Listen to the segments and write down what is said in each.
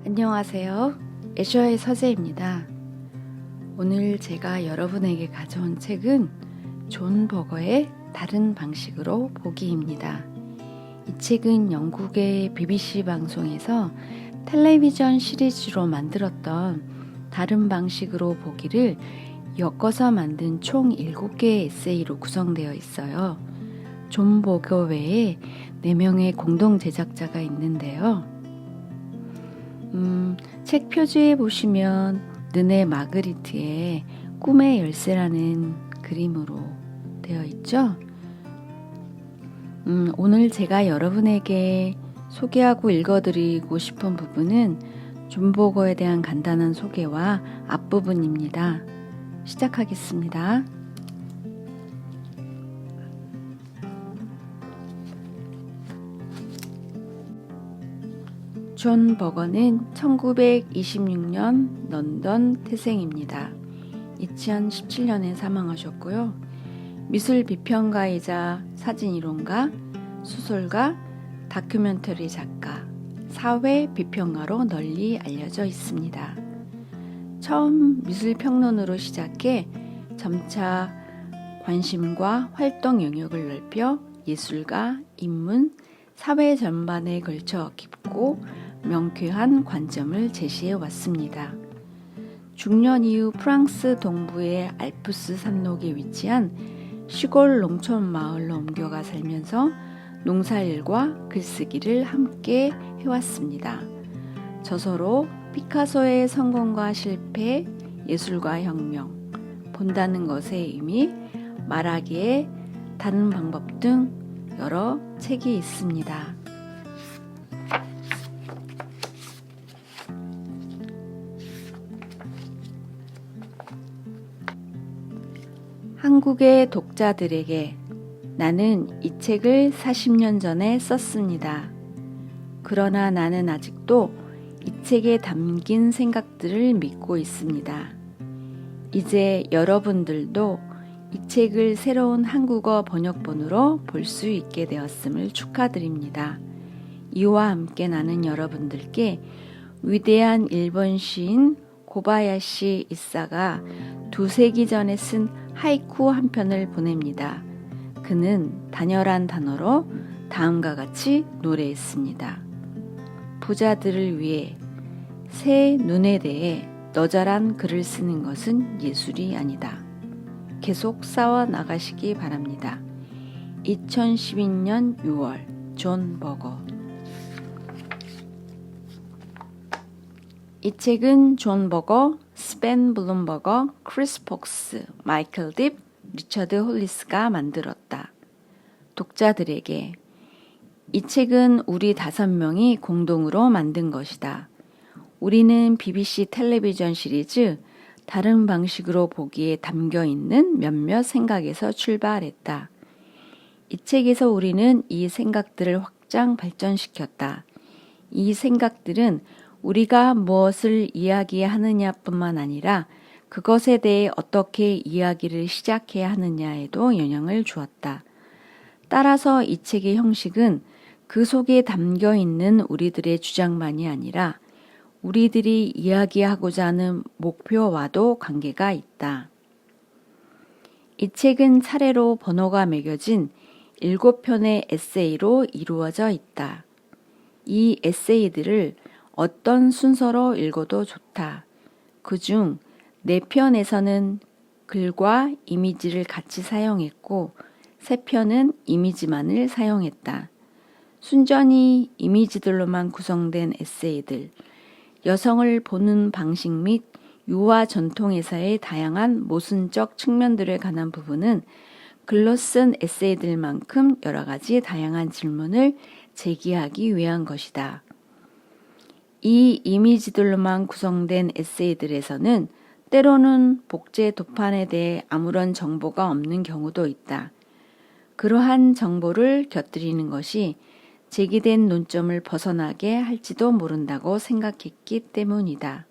안녕하세요. 애셔의 서재입니다. 오늘 제가 여러분에게 가져온 책은 존 버거의 다른 방식으로 보기입니다. 이 책은 영국의 BBC 방송에서 텔레비전 시리즈로 만들었던 다른 방식으로 보기를 엮어서 만든 총 7개의 에세이로 구성되어 있어요. 존 버거 외에 4명의 공동 제작자가 있는데요. 책 표지에 보시면 르네 마그리트의 꿈의 열쇠라는 그림으로 되어 있죠. 오늘 제가 여러분에게 소개하고 읽어드리고 싶은 부분은 존 버거에 대한 간단한 소개와 앞부분입니다. 시작하겠습니다. 존 버거는 1926년 런던 태생입니다. 2017년에 사망하셨고요. 미술 비평가이자 사진이론가, 소설가, 다큐멘터리 작가, 사회 비평가로 널리 알려져 있습니다. 처음 미술 평론으로 시작해 점차 관심과 활동 영역을 넓혀 예술가, 인문, 사회 전반에 걸쳐 깊고 명쾌한 관점을 제시해 왔습니다. 중년 이후 프랑스 동부의 알프스 산록에 위치한 시골 농촌 마을로 옮겨가 살면서 농사일과 글쓰기를 함께 해왔습니다. 저서로 피카소의 성공과 실패, 예술과 혁명, 본다는 것의 의미, 말하기의 다른 방법 등 여러 책이 있습니다. 한국의 독자들에게 나는 이 책을 40년 전에 썼습니다. 그러나 나는 아직도 이 책에 담긴 생각들을 믿고 있습니다. 이제 여러분들도 이 책을 새로운 한국어 번역본으로 볼 수 있게 되었음을 축하드립니다. 이와 함께 나는 여러분들께 위대한 일본 시인 고바야시 이사가 2세기 전에 쓴 하이쿠 한 편을 보냅니다. 그는 단열한 단어로 다음과 같이 노래했습니다. 부자들을 위해 새 눈에 대해 너절한 글을 쓰는 것은 예술이 아니다. 계속 싸워 나가시기 바랍니다. 2012년 6월 존 버거. 이 책은 존 버거, 스벤 블룸버거, 크리스 폭스, 마이클 딥, 리처드 홀리스가 만들었다. 독자들에게 이 책은 우리 5명이 공동으로 만든 것이다. 우리는 BBC 텔레비전 시리즈 다른 방식으로 보기에 담겨 있는 몇몇 생각에서 출발했다. 이 책에서 우리는 이 생각들을 확장 발전시켰다. 이 생각들은 우리가 무엇을 이야기하느냐뿐만 아니라 그것에 대해 어떻게 이야기를 시작해야 하느냐에도 영향을 주었다. 따라서 이 책의 형식은 그 속에 담겨 있는 우리들의 주장만이 아니라 우리들이 이야기하고자 하는 목표와도 관계가 있다. 이 책은 차례로 번호가 매겨진 7편의 에세이로 이루어져 있다. 이 에세이들을 어떤 순서로 읽어도 좋다. 그중 4편에서는 글과 이미지를 같이 사용했고 3편은 이미지만을 사용했다. 순전히 이미지들로만 구성된 에세이들, 여성을 보는 방식 및 유화 전통에서의 다양한 모순적 측면들에 관한 부분은 글로 쓴 에세이들만큼 여러 가지 다양한 질문을 제기하기 위한 것이다. 이 이미지들로만 구성된 에세이들에서는 때로는 복제 도판에 대해 아무런 정보가 없는 경우도 있다. 그러한 정보를 곁들이는 것이 제기된 논점을 벗어나게 할지도 모른다고 생각했기 때문이다.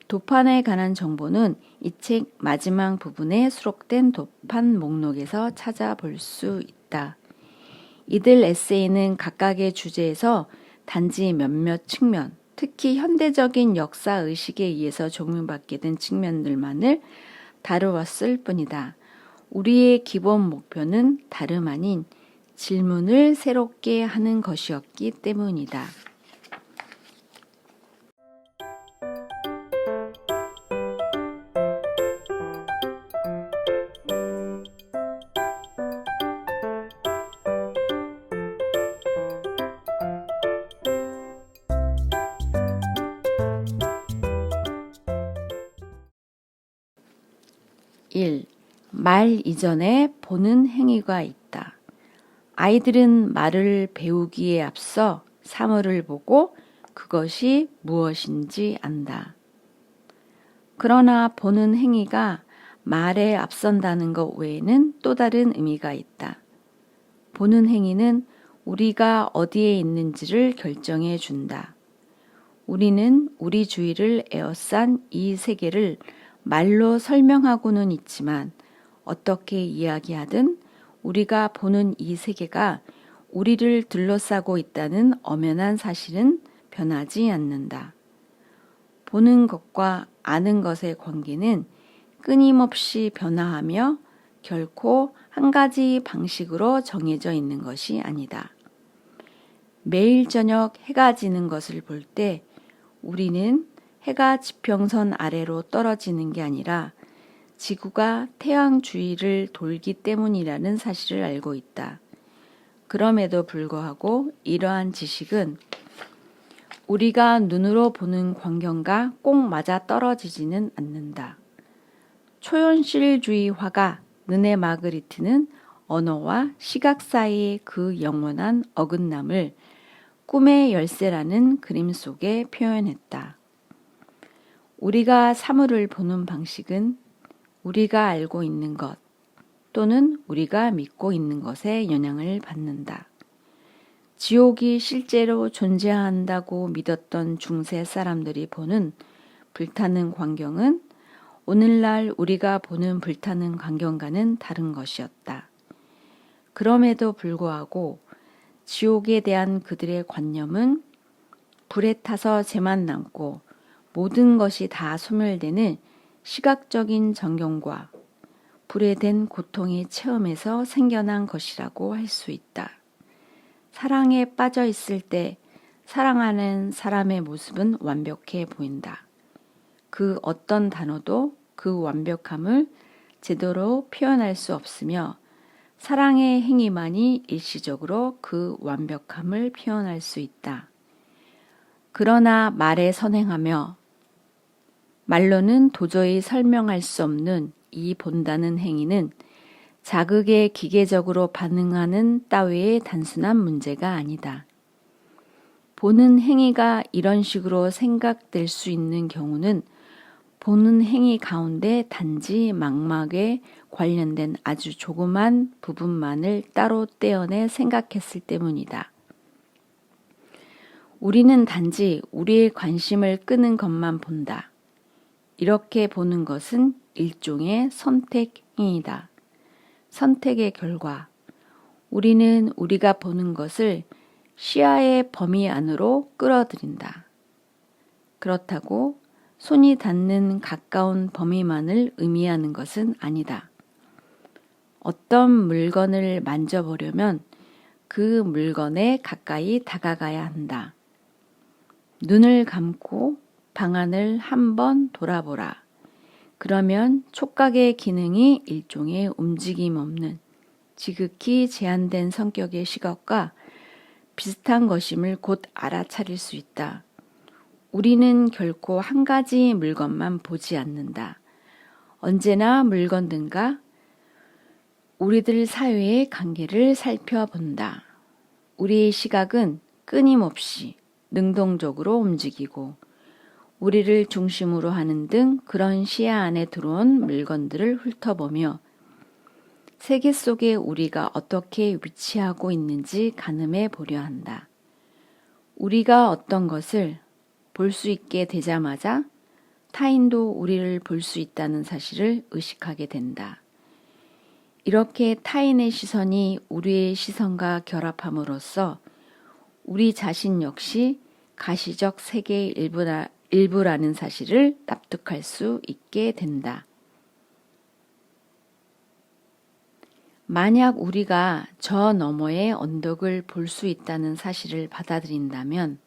도판에 관한 정보는 이 책 마지막 부분에 수록된 도판 목록에서 찾아볼 수 있다. 이들 에세이는 각각의 주제에서 단지 몇몇 측면, 특히 현대적인 역사의식에 의해서 조명받게 된 측면들만을 다루었을 뿐이다. 우리의 기본 목표는 다름 아닌 질문을 새롭게 하는 것이었기 때문이다. 말 이전에 보는 행위가 있다. 아이들은 말을 배우기에 앞서 사물을 보고 그것이 무엇인지 안다. 그러나 보는 행위가 말에 앞선다는 것 외에는 또 다른 의미가 있다. 보는 행위는 우리가 어디에 있는지를 결정해 준다. 우리는 우리 주위를 에워싼 이 세계를 말로 설명하고는 있지만 어떻게 이야기하든 우리가 보는 이 세계가 우리를 둘러싸고 있다는 엄연한 사실은 변하지 않는다. 보는 것과 아는 것의 관계는 끊임없이 변화하며 결코 한 가지 방식으로 정해져 있는 것이 아니다. 매일 저녁 해가 지는 것을 볼 때 우리는 해가 지평선 아래로 떨어지는 게 아니라 지구가 태양 주위를 돌기 때문이라는 사실을 알고 있다. 그럼에도 불구하고 이러한 지식은 우리가 눈으로 보는 광경과 꼭 맞아 떨어지지는 않는다. 초현실주의 화가 르네 마그리트는 언어와 시각 사이의 그 영원한 어긋남을 꿈의 열쇠라는 그림 속에 표현했다. 우리가 사물을 보는 방식은 우리가 알고 있는 것 또는 우리가 믿고 있는 것에 영향을 받는다. 지옥이 실제로 존재한다고 믿었던 중세 사람들이 보는 불타는 광경은 오늘날 우리가 보는 불타는 광경과는 다른 것이었다. 그럼에도 불구하고 지옥에 대한 그들의 관념은 불에 타서 재만 남고 모든 것이 다 소멸되는 시각적인 전경과 불에 댄 고통의 체험에서 생겨난 것이라고 할 수 있다. 사랑에 빠져 있을 때 사랑하는 사람의 모습은 완벽해 보인다. 그 어떤 단어도 그 완벽함을 제대로 표현할 수 없으며 사랑의 행위만이 일시적으로 그 완벽함을 표현할 수 있다. 그러나 말에 선행하며 말로는 도저히 설명할 수 없는 이 본다는 행위는 자극에 기계적으로 반응하는 따위의 단순한 문제가 아니다. 보는 행위가 이런 식으로 생각될 수 있는 경우는 보는 행위 가운데 단지 망막에 관련된 아주 조그만 부분만을 따로 떼어내 생각했을 때문이다. 우리는 단지 우리의 관심을 끄는 것만 본다. 이렇게 보는 것은 일종의 선택 행위다. 선택의 결과, 우리는 우리가 보는 것을 시야의 범위 안으로 끌어들인다. 그렇다고 손이 닿는 가까운 범위만을 의미하는 것은 아니다. 어떤 물건을 만져보려면 그 물건에 가까이 다가가야 한다. 눈을 감고 방안을 한번 돌아보라. 그러면 촉각의 기능이 일종의 움직임 없는 지극히 제한된 성격의 시각과 비슷한 것임을 곧 알아차릴 수 있다. 우리는 결코 한 가지 물건만 보지 않는다. 언제나 물건들과 우리들 사이의 관계를 살펴본다. 우리의 시각은 끊임없이 능동적으로 움직이고 우리를 중심으로 하는 등 그런 시야 안에 들어온 물건들을 훑어보며 세계 속에 우리가 어떻게 위치하고 있는지 가늠해 보려 한다. 우리가 어떤 것을 볼 수 있게 되자마자 타인도 우리를 볼 수 있다는 사실을 의식하게 된다. 이렇게 타인의 시선이 우리의 시선과 결합함으로써 우리 자신 역시 가시적 세계의 일부라는 사실을 납득할 수 있게 된다. 만약 우리가 저 너머의 언덕을 볼 수 있다는 사실을 받아들인다면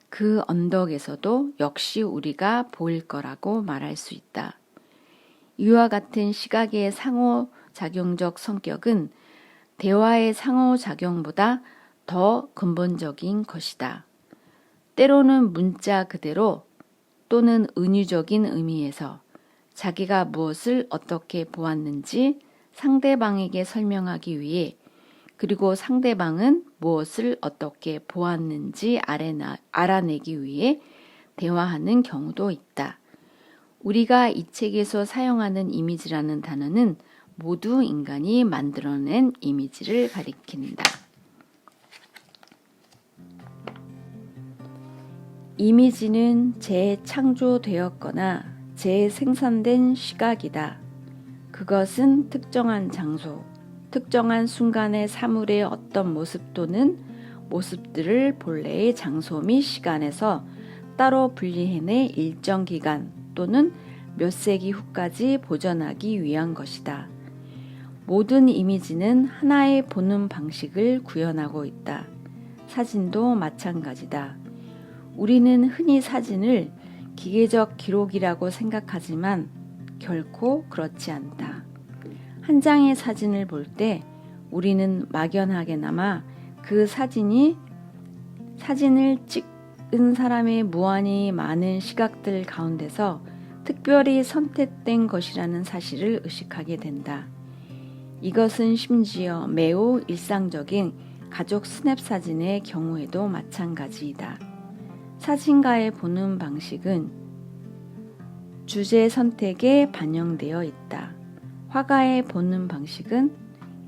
그 언덕에서도 역시 우리가 보일 거라고 말할 수 있다. 이와 같은 시각의 상호작용적 성격은 대화의 상호작용보다 더 근본적인 것이다. 때로는 문자 그대로 또는 은유적인 의미에서 자기가 무엇을 어떻게 보았는지 상대방에게 설명하기 위해 그리고 상대방은 무엇을 어떻게 보았는지 알아내기 위해 대화하는 경우도 있다. 우리가 이 책에서 사용하는 이미지라는 단어는 모두 인간이 만들어낸 이미지를 가리킨다. 이미지는 재창조되었거나 재생산된 시각이다. 그것은 특정한 장소, 특정한 순간의 사물의 어떤 모습 또는 모습들을 본래의 장소 및 시간에서 따로 분리해내 일정 기간 또는 몇 세기 후까지 보존하기 위한 것이다. 모든 이미지는 하나의 보는 방식을 구현하고 있다. 사진도 마찬가지다. 우리는 흔히 사진을 기계적 기록이라고 생각하지만 결코 그렇지 않다. 한 장의 사진을 볼 때 우리는 막연하게나마 그 사진을 찍은 사람의 무한히 많은 시각들 가운데서 특별히 선택된 것이라는 사실을 의식하게 된다. 이것은 심지어 매우 일상적인 가족 스냅 사진의 경우에도 마찬가지이다. 사진가의 보는 방식은 주제 선택에 반영되어 있다. 화가의 보는 방식은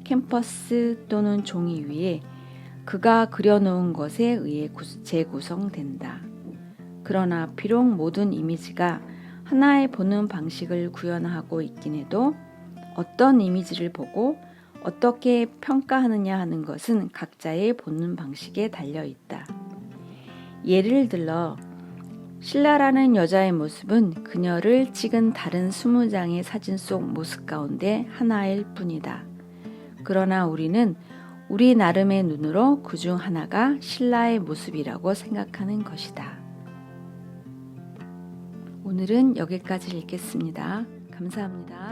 캔버스 또는 종이 위에 그가 그려놓은 것에 의해 재구성된다. 그러나 비록 모든 이미지가 하나의 보는 방식을 구현하고 있긴 해도 어떤 이미지를 보고 어떻게 평가하느냐 하는 것은 각자의 보는 방식에 달려있다. 예를 들어 신라라는 여자의 모습은 그녀를 찍은 다른 20장의 사진 속 모습 가운데 하나일 뿐이다. 그러나 우리는 우리 나름의 눈으로 그중 하나가 신라의 모습이라고 생각하는 것이다. 오늘은 여기까지 읽겠습니다. 감사합니다.